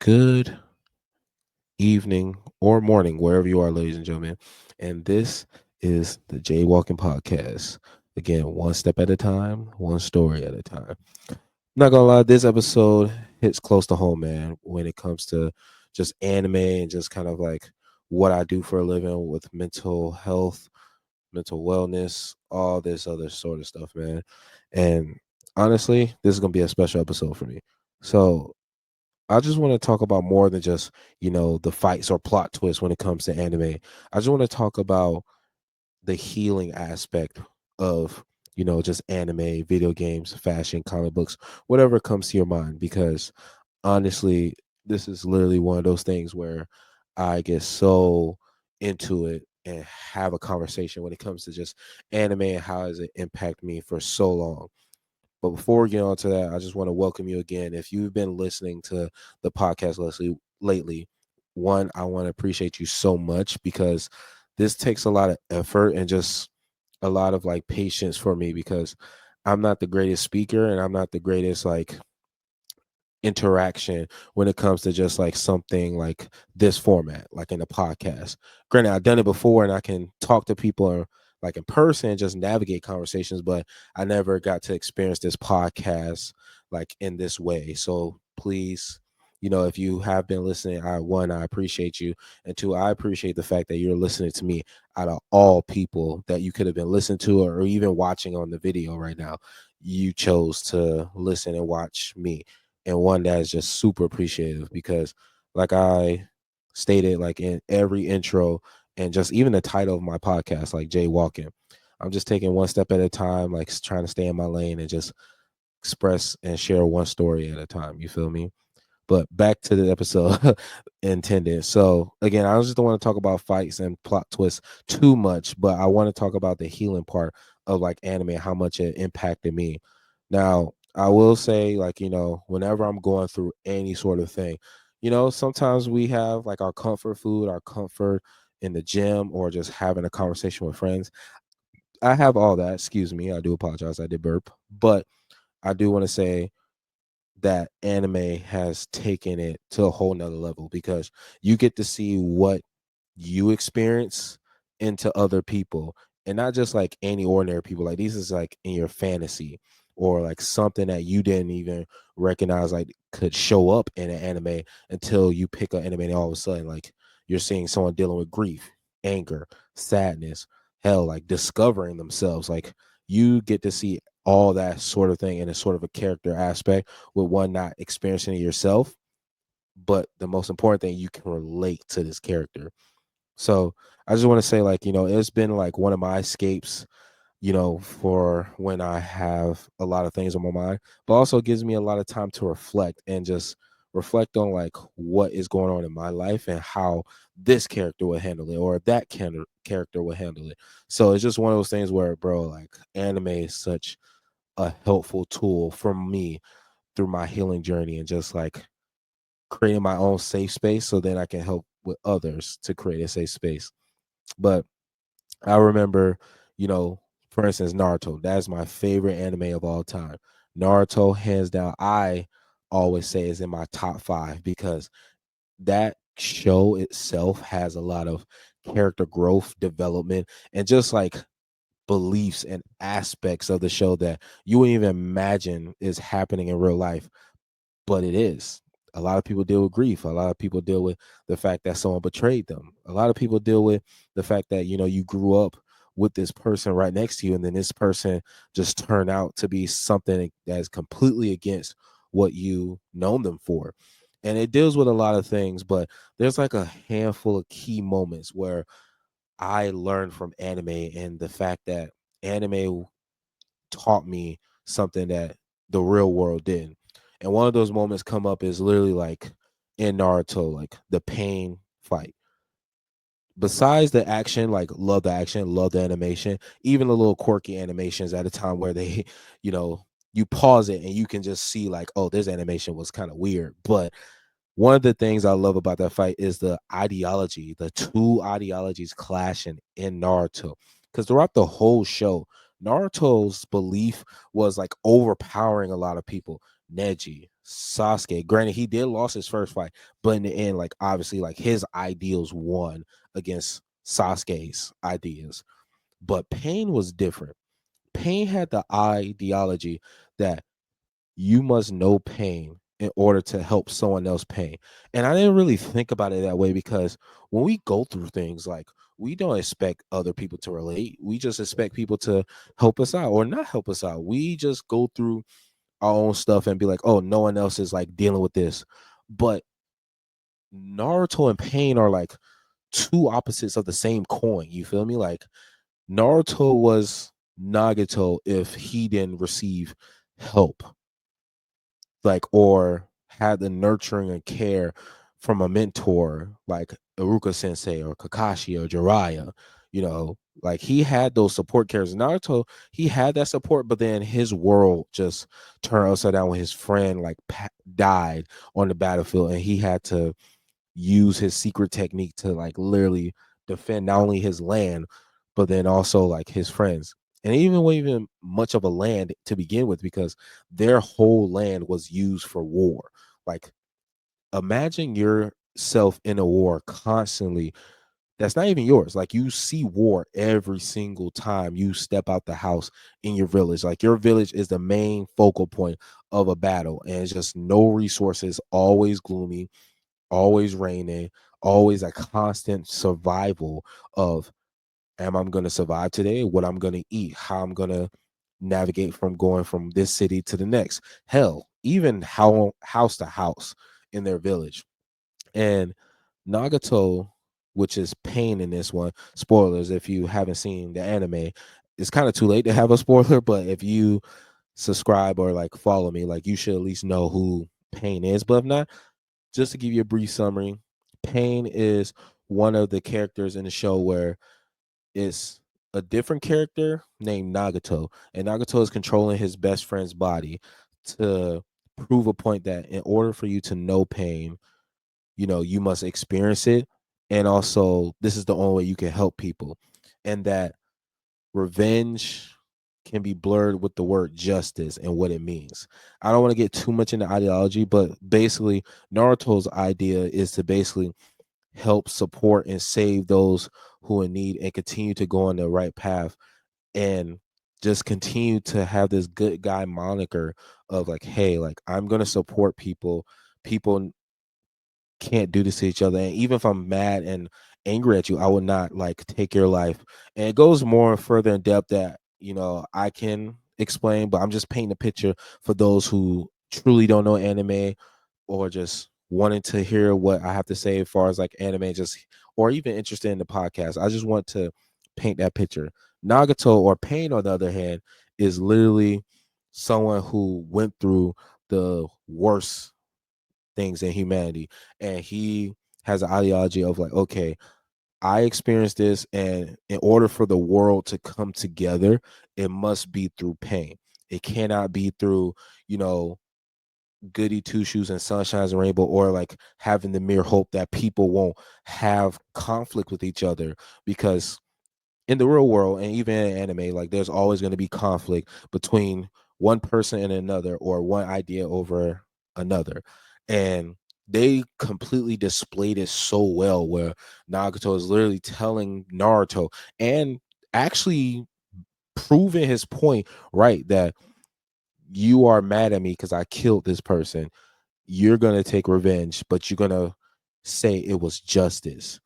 Good evening or morning, wherever you are, ladies and gentlemen. And this is the Jaywalking Podcast. Again, one step at a time, one story at a time. Not gonna lie, this episode hits close to home, man, when it comes to just anime and just kind of like what I do for a living with mental health, mental wellness, all this other sort of stuff, man. And honestly, this is gonna be a special episode for me. So I just want to talk about more than just, the fights or plot twists when it comes to anime. I just want to talk about the healing aspect of, just anime, video games, fashion, comic books, whatever comes to your mind. Because honestly, this is literally one of those things where I get so into it and have a conversation when it comes to just anime and how has it impacted me for so long. But before we get on to that, I just want to welcome you again. If you've been listening to the podcast lately, one, I want to appreciate you so much because this takes a lot of effort and just a lot of like patience for me because I'm not the greatest speaker and I'm not the greatest like interaction when it comes to just like something like this format, like in a podcast. Granted, I've done it before and I can talk to people like in person and just navigate conversations, but I never got to experience this podcast like in this way. So please, if you have been listening, I appreciate you. And two, I appreciate the fact that you're listening to me out of all people that you could have been listening to or even watching on the video right now. You chose to listen and watch me and one that is just super appreciative because like I stated like in every intro and just even the title of my podcast like Jaywalking, I'm just taking one step at a time, like trying to stay in my lane and just express and share one story at a time, you feel me? But back to the episode intended. So again, I just don't want to talk about fights and plot twists too much, but I want to talk about the healing part of like anime, how much it impacted me. Now, I will say, like, whenever I'm going through any sort of thing, sometimes we have like our comfort food, our comfort in the gym, or just having a conversation with friends. I have all that. Excuse me. I do apologize. I did burp. But I do want to say that anime has taken it to a whole nother level because you get to see what you experience into other people and not just like any ordinary people. Like these is like in your fantasy or like something that you didn't even recognize like could show up in an anime until you pick up anime and all of a sudden like you're seeing someone dealing with grief, anger, sadness, hell, like discovering themselves. Like you get to see all that sort of thing in a sort of a character aspect with one not experiencing it yourself, but the most important thing, you can relate to this character. So I just want to say, like, it's been like one of my escapes, for when I have a lot of things on my mind, but also gives me a lot of time to reflect and just reflect on like what is going on in my life and how this character would handle it or that character would handle it. So it's just one of those things where, bro, like anime is such a helpful tool for me through my healing journey and just like creating my own safe space so then I can help with others to create a safe space. But I remember, you know, for instance, Naruto. That's my favorite anime of all time. Naruto, hands down, I always say is in my top five because that show itself has a lot of character growth, development, and just like beliefs and aspects of the show that you wouldn't even imagine is happening in real life, but it is. A lot of people deal with grief. A lot of people deal with the fact that someone betrayed them. A lot of people deal with the fact that, you grew up with this person right next to you, and then this person just turned out to be something that is completely against what you known them for. And it deals with a lot of things, but there's like a handful of key moments where I learned from anime and the fact that anime taught me something that the real world didn't. And one of those moments come up is literally like in Naruto, like the pain fight. Besides the action, like love the action, love the animation, even the little quirky animations at a time where they, you know, you pause it and you can just see like, oh, this animation was kind of weird. But one of the things I love about that fight is the ideology, the two ideologies clashing in Naruto. Because throughout the whole show, Naruto's belief was like overpowering a lot of people. Neji, Sasuke. Granted, he did lost his first fight, but in the end, like obviously, like his ideals won against Sasuke's ideas. But Pain was different. Pain had the ideology that you must know pain in order to help someone else pain. And I didn't really think about it that way because when we go through things, like we don't expect other people to relate. We just expect people to help us out or not help us out. We just go through our own stuff and be like, oh, no one else is like dealing with this. But Naruto and Pain are like two opposites of the same coin. You feel me? Like Naruto was Nagato if he didn't receive help, like, or had the nurturing and care from a mentor like Iruka Sensei or Kakashi or Jiraiya. Like he had those support characters. Naruto, he had that support, but then his world just turned upside down when his friend like died on the battlefield, and he had to use his secret technique to like literally defend not only his land, but then also like his friends. And even wasn't even much of a land to begin with, because their whole land was used for war. Like, imagine yourself in a war constantly that's not even yours. Like, you see war every single time you step out the house in your village. Like, your village is the main focal point of a battle, and it's just no resources, always gloomy, always raining, always a constant survival of, am I going to survive today? What I'm going to eat? How I'm going to navigate from going from this city to the next? Hell, even how house to house in their village. And Nagato, which is Pain in this one, spoilers if you haven't seen the anime, it's kind of too late to have a spoiler, but if you subscribe or like follow me, like you should at least know who Pain is. But if not, just to give you a brief summary, Pain is one of the characters in the show where it's a different character named Nagato, and Nagato is controlling his best friend's body to prove a point that in order for you to know pain, you must experience it, and also this is the only way you can help people, and that revenge can be blurred with the word justice and what it means. I don't want to get too much into ideology, but basically Naruto's idea is to basically help support and save those who are in need and continue to go on the right path, and just continue to have this good guy moniker of like, hey, like I'm going to support people. People can't do this to each other. And even if I'm mad and angry at you, I will not like take your life. And it goes more further in depth that, I can explain, but I'm just painting a picture for those who truly don't know anime or just wanting to hear what I have to say as far as like anime, just or even interested in the podcast. I just want to paint that picture. Nagato or Pain, on the other hand, is literally someone who went through the worst things in humanity, and he has an ideology of like, okay, I experienced this, and in order for the world to come together, it must be through pain. It cannot be through, you know, goody two shoes and sunshines and rainbow, or like having the mere hope that people won't have conflict with each other, because in the real world and even in anime, like there's always going to be conflict between one person and another, or one idea over another. And they completely displayed it so well, where Nagato is literally telling Naruto and actually proving his point, right, that you are mad at me because I killed this person. You're going to take revenge, but you're going to say it was justice.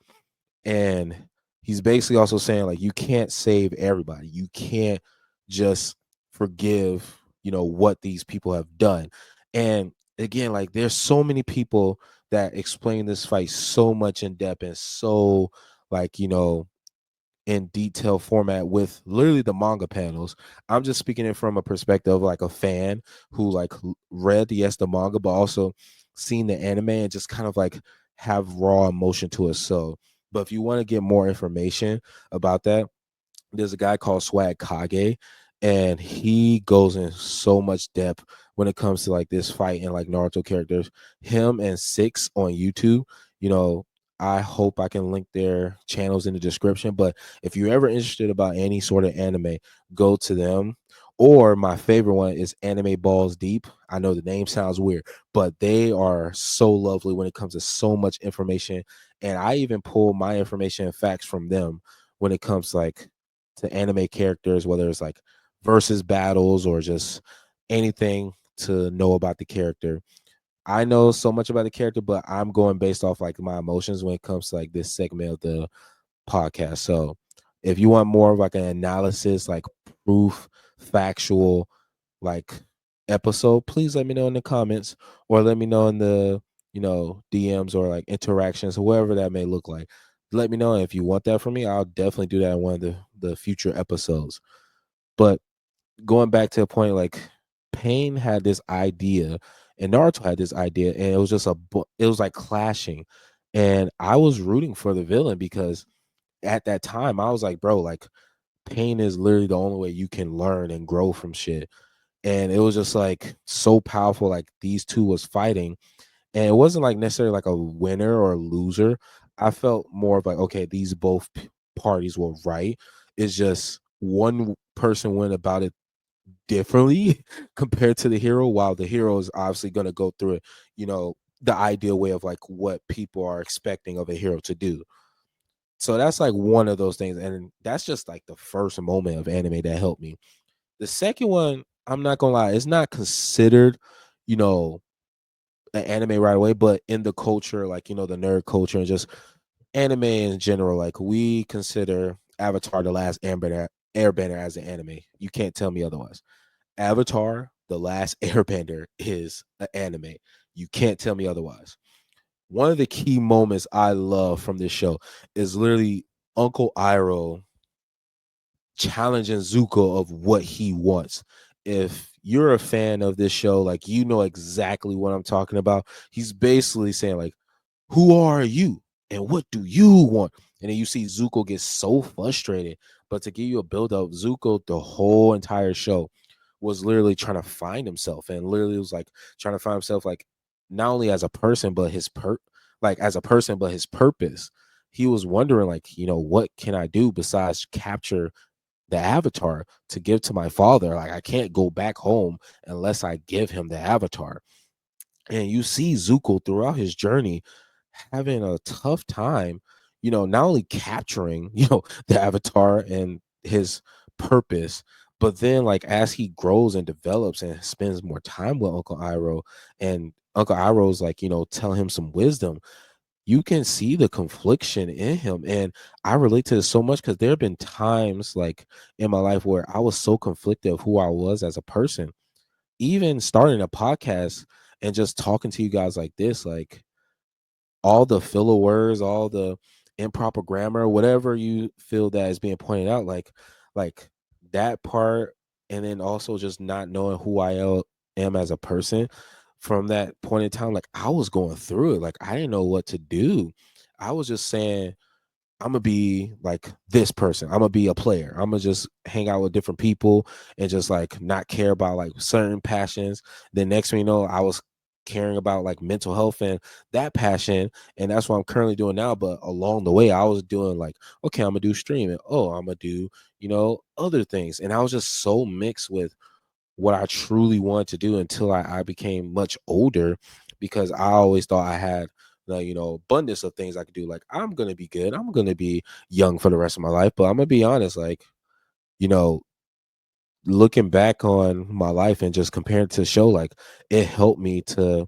And he's basically also saying like, you can't save everybody. You can't just forgive, what these people have done. And again, like there's so many people that explain this fight so much in depth and so like, in detailed format with literally the manga panels. I'm just speaking it from a perspective of like a fan who like read, yes, the manga, but also seen the anime and just kind of like have raw emotion to it. So, but if you want to get more information about that, there's a guy called Swag Kage, and he goes in so much depth when it comes to like this fight and like Naruto characters. Him and Six on YouTube, you know, I hope I can link their channels in the description. But if you're ever interested about any sort of anime, go to them. Or my favorite one is Anime Balls Deep. I know the name sounds weird, but they are so lovely when it comes to so much information. And I even pull my information and facts from them when it comes like to anime characters, whether it's like versus battles or just anything to know about the character. I know so much about the character, but I'm going based off like my emotions when it comes to like this segment of the podcast. So if you want more of like an analysis, like proof, factual, like episode, please let me know in the comments or let me know in the DMs or like interactions, whoever that may look like. Let me know. If you want that from me, I'll definitely do that in one of the future episodes. But going back to the point, like Pain had this idea and Naruto had this idea, and it was just it was like clashing. And I was rooting for the villain because at that time I was like, bro, like pain is literally the only way you can learn and grow from shit. And it was just like so powerful, like these two was fighting, and it wasn't like necessarily like a winner or a loser. I felt more of like, okay, these both parties were right. It's just one person went about it differently compared to the hero, while the hero is obviously going to go through it, the ideal way of like what people are expecting of a hero to do. So that's like one of those things, and that's just like the first moment of anime that helped me. The second one, I'm not gonna lie, it's not considered, you know, an anime right away, but in the culture, like the nerd culture and just anime in general, like we consider Avatar: The Last Airbender as an anime. You can't tell me otherwise. Avatar: The Last Airbender is an anime. You can't tell me otherwise. One of the key moments I love from this show is literally Uncle Iroh challenging Zuko of what he wants. If you're a fan of this show, like you know exactly what I'm talking about. He's basically saying, like, who are you and what do you want? And then you see Zuko get so frustrated. But to give you a build up, Zuko, the whole entire show, was literally trying to find himself, and literally was like trying to find himself, like not only as a person, but as a person, but his purpose. He was wondering, like, what can I do besides capture the avatar to give to my father? Like, I can't go back home unless I give him the avatar. And you see Zuko throughout his journey having a tough time, not only capturing, the avatar and his purpose, but then like as he grows and develops and spends more time with Uncle Iroh, and Uncle Iroh's like, telling him some wisdom, you can see the confliction in him. And I relate to this so much because there have been times like in my life where I was so conflicted of who I was as a person. Even starting a podcast and just talking to you guys like this, like all the filler words, all the improper grammar, whatever you feel that is being pointed out, like that part, and then also just not knowing who am as a person from that point in time, like I was going through it, like I didn't know what to do. I was just saying, I'm gonna be like this person. I'm gonna be a player. I'm gonna just hang out with different people and just like not care about like certain passions. Then next thing you know, I was caring about like mental health and that passion, and that's what I'm currently doing now. But along the way, I was doing like, okay, I'm gonna do streaming. Oh, I'm gonna do other things, and I was just so mixed with what I truly wanted to do until I became much older, because I always thought I had the abundance of things I could do. Like, I'm gonna be good. I'm gonna be young for the rest of my life. But I'm gonna be honest, like, you know, looking back on my life and just comparing to the show, like it helped me to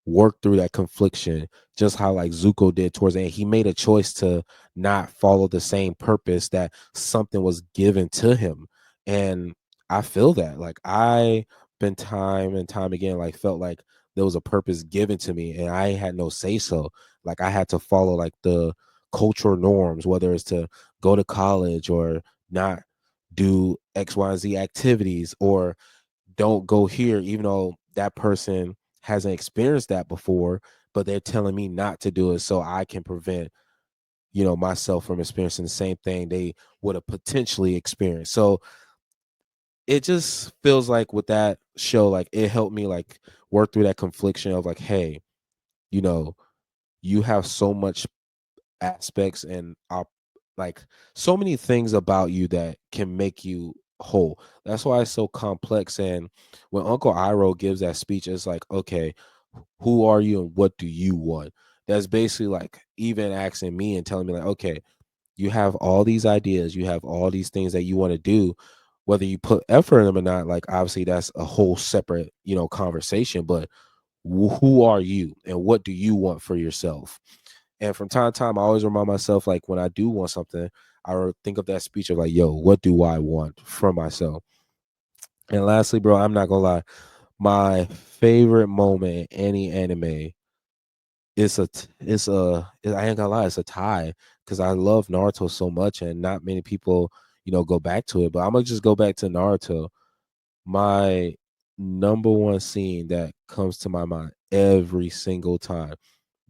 work through that confliction, just how like Zuko did towards the end. He made a choice to not follow the same purpose that something was given to him. And I feel that, like, I been time and time again like felt like there was a purpose given to me and I had no say so. Like I had to follow like the cultural norms, whether it's to go to college or not do X, Y, and Z activities, or don't go here, even though that person hasn't experienced that before, but they're telling me not to do it so I can prevent, myself from experiencing the same thing they would have potentially experienced. So it just feels like with that show, like it helped me like work through that confliction of like, hey, you know, you have so much aspects and like so many things about you that can make you whole. That's why it's so complex. And when Uncle Iroh gives that speech, it's like, okay, who are you and what do you want? That's basically like even asking me and telling me like, okay, you have all these ideas, you have all these things that you want to do, whether you put effort in them or not. Like obviously that's a whole separate, conversation. But who are you and what do you want for yourself? And from time to time, I always remind myself, like when I do want something, think of that speech of like, yo, what do I want from myself? And lastly, bro, I'm not gonna lie, my favorite moment in any anime I ain't gonna lie, it's a tie because I love Naruto so much, and not many people, go back to it. But I'm gonna just go back to Naruto. My number one scene that comes to my mind every single time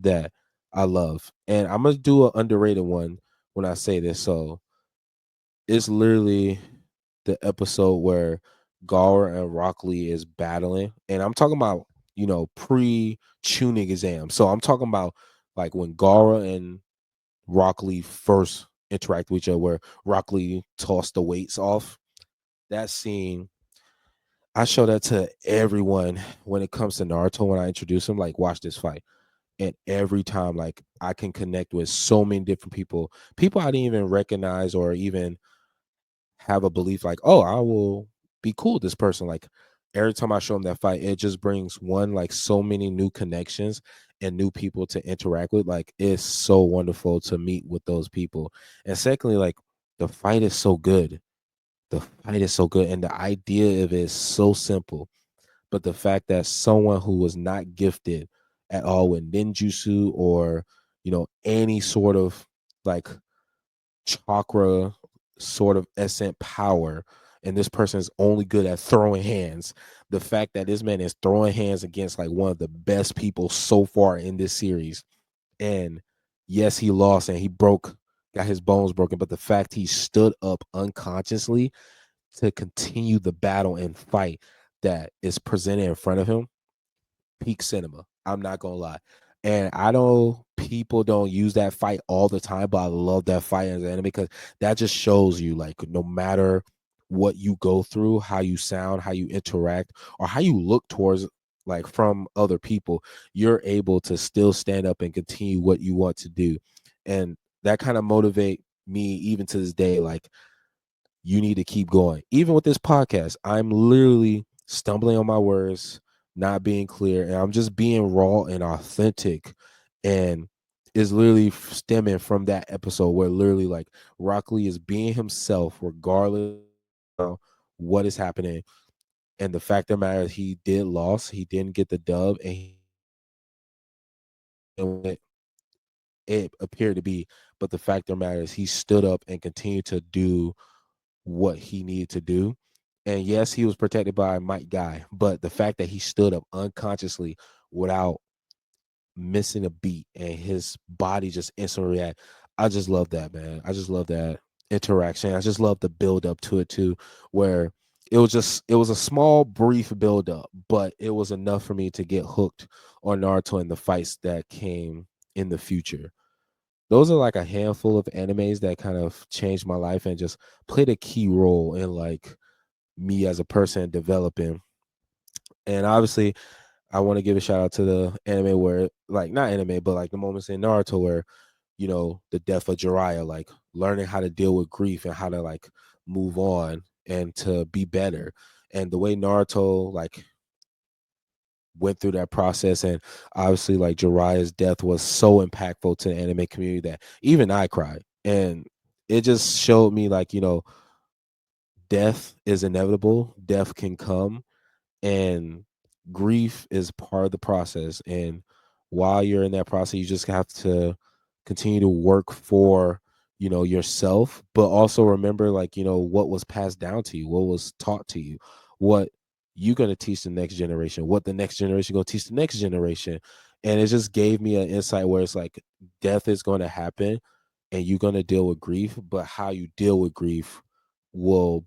that I love, and I'm gonna do an underrated one when I say this. So it's literally the episode where Gar and Rock Lee is battling, and I'm talking about pre-tuning exam. So I'm talking about like when Gara and Rock Lee first interact with each other, where Rock Lee tossed the weights off. That scene, I show that to everyone when it comes to Naruto. When I introduce him, like, watch this fight. And every time, like, I can connect with so many different people I didn't even recognize or even have a belief like, oh, I will be cool with this person. Like every time I show them that fight, it just brings one, like so many new connections and new people to interact with. Like it's so wonderful to meet with those people. And secondly, like the fight is so good. The fight is so good. And the idea of it is so simple. But the fact that someone who was not gifted at all with ninjutsu or, any sort of like chakra sort of essence power, and this person is only good at throwing hands. The fact that this man is throwing hands against like one of the best people so far in this series, and yes, he lost and got his bones broken, but the fact he stood up unconsciously to continue the battle and fight that is presented in front of him, peak cinema. I'm not gonna lie. And I know people don't use that fight all the time, but I love that fight as an anime because that just shows you like no matter what you go through, how you sound, how you interact, or how you look towards like from other people, you're able to still stand up and continue what you want to do. And that kind of motivate me even to this day. Like you need to keep going. Even with this podcast, I'm literally stumbling on my words, not being clear, and I'm just being raw and authentic. And is literally stemming from that episode where literally like Rock Lee is being himself regardless of what is happening. And the fact of the matter is he did lose, he didn't get the dub, and it appeared to be. But the fact of the matter is he stood up and continued to do what he needed to do. And yes, he was protected by Mike Guy, but the fact that he stood up unconsciously without missing a beat and his body just instantly react, I just love that, man. I just love that interaction. I just love the build up to it too, where it was a small, brief build up, but it was enough for me to get hooked on Naruto and the fights that came in the future. Those are like a handful of animes that kind of changed my life and just played a key role in like me as a person developing. And obviously, I want to give a shout out to the anime where, like, not anime, but like the moments in Naruto where, the death of Jiraiya, like learning how to deal with grief and how to like move on and to be better. And the way Naruto like went through that process, and obviously like Jiraiya's death was so impactful to the anime community that even I cried. And it just showed me like, death is inevitable, death can come, and grief is part of the process. And while you're in that process, you just have to continue to work for yourself, but also remember like what was passed down to you, what was taught to you, what you're going to teach the next generation, what the next generation going to teach the next generation. And it just gave me an insight where it's like death is going to happen and you're going to deal with grief, but how you deal with grief will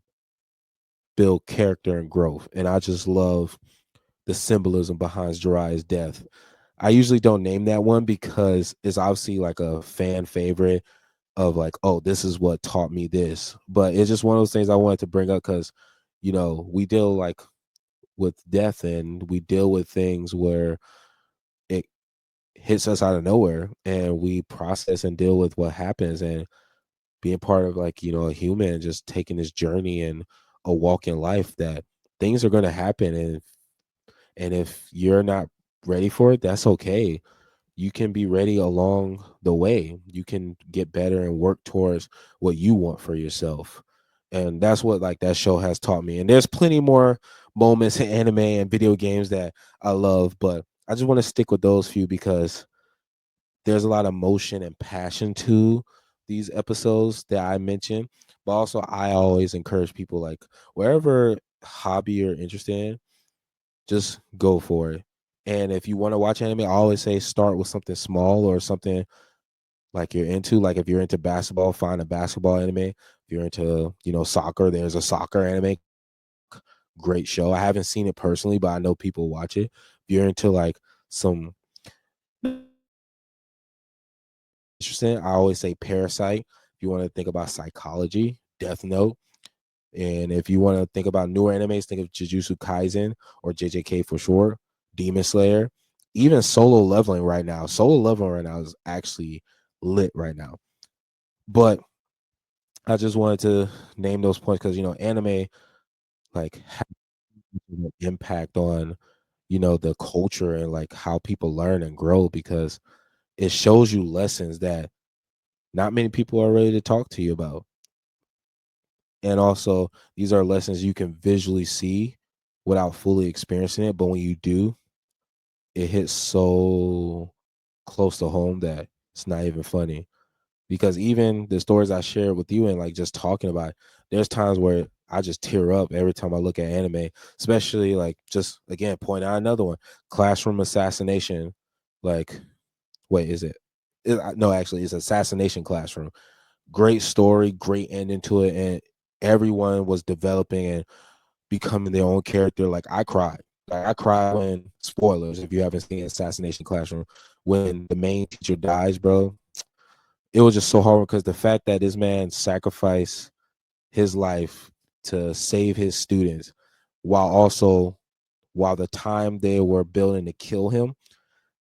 build character and growth. And I just love the symbolism behind Jiraiya's death. I usually don't name that one because it's obviously like a fan favorite. of like, oh, this is what taught me this. But it's just one of those things I wanted to bring up because, we deal like with death, and we deal with things where it hits us out of nowhere, and we process and deal with what happens, and being part of like, a human just taking this journey and a walk in life, that things are going to happen. And if you're not ready for it, that's okay. You can be ready along the way. You can get better and work towards what you want for yourself. And that's what like that show has taught me. And there's plenty more moments in anime and video games that I love, but I just want to stick with those few because there's a lot of emotion and passion to these episodes that I mentioned. But also I always encourage people, like, wherever hobby you're interested in, just go for it. And if you want to watch anime, I always say start with something small or something like you're into. Like if you're into basketball, find a basketball anime. If you're into, soccer, there's a soccer anime. Great show. I haven't seen it personally, but I know people watch it. If you're into like some interesting, I always say Parasite. If you want to think about psychology, Death Note. And if you want to think about newer animes, think of Jujutsu Kaisen or JJK for sure, Demon Slayer, even Solo Leveling right now. Solo Leveling right now is actually lit right now. But I just wanted to name those points because, anime like has an impact on, the culture and like how people learn and grow, because it shows you lessons that not many people are ready to talk to you about. And also, these are lessons you can visually see without fully experiencing it. But when you do, it hits so close to home that it's not even funny. Because even the stories I shared with you and like just talking about it, there's times where I just tear up every time I look at anime, especially like just again, point out another one, Classroom Assassination. Like, wait, is it? No, actually, it's Assassination Classroom. Great story, great ending to it, and everyone was developing and becoming their own character. Like I cried. Like I cried when, spoilers if you haven't seen Assassination Classroom, when the main teacher dies, bro. It was just so hard because the fact that this man sacrificed his life to save his students, while also while the time they were building to kill him,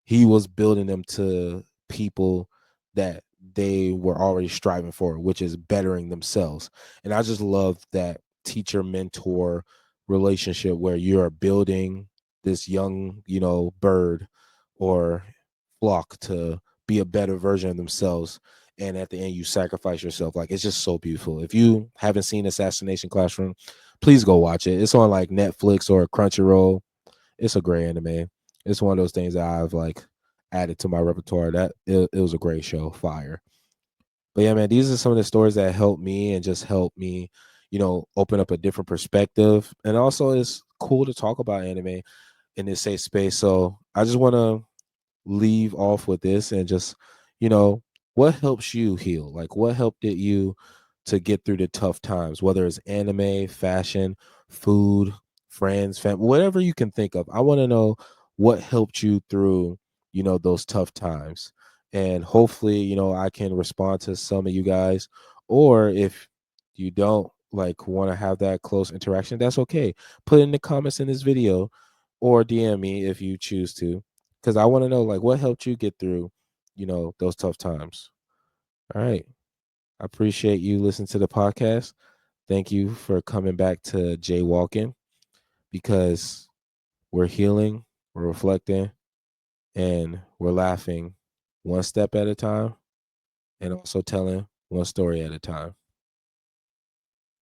he was building them to people that they were already striving for, which is bettering themselves. And I just love that teacher mentor relationship where you're building this young, bird or flock to be a better version of themselves. And at the end, you sacrifice yourself. Like, it's just so beautiful. If you haven't seen Assassination Classroom, please go watch it. It's on like Netflix or Crunchyroll. It's a great anime. It's one of those things that I've like added to my repertoire. That it was a great show, fire. But yeah, man, these are some of the stories that helped me and just helped me, open up a different perspective. And also, it's cool to talk about anime in this safe space. So I just want to leave off with this and just, you know, what helps you heal? Like, what helped it you to get through the tough times, whether it's anime, fashion, food, friends, family, whatever you can think of. I want to know what helped you through, those tough times. And hopefully, I can respond to some of you guys. Or if you don't like want to have that close interaction, that's okay. Put it in the comments in this video or DM me if you choose to, because I want to know like what helped you get through, those tough times. All right. I appreciate you listening to the podcast. Thank you for coming back to Jaywalking, because we're healing, we're reflecting, and we're laughing one step at a time, and also telling one story at a time.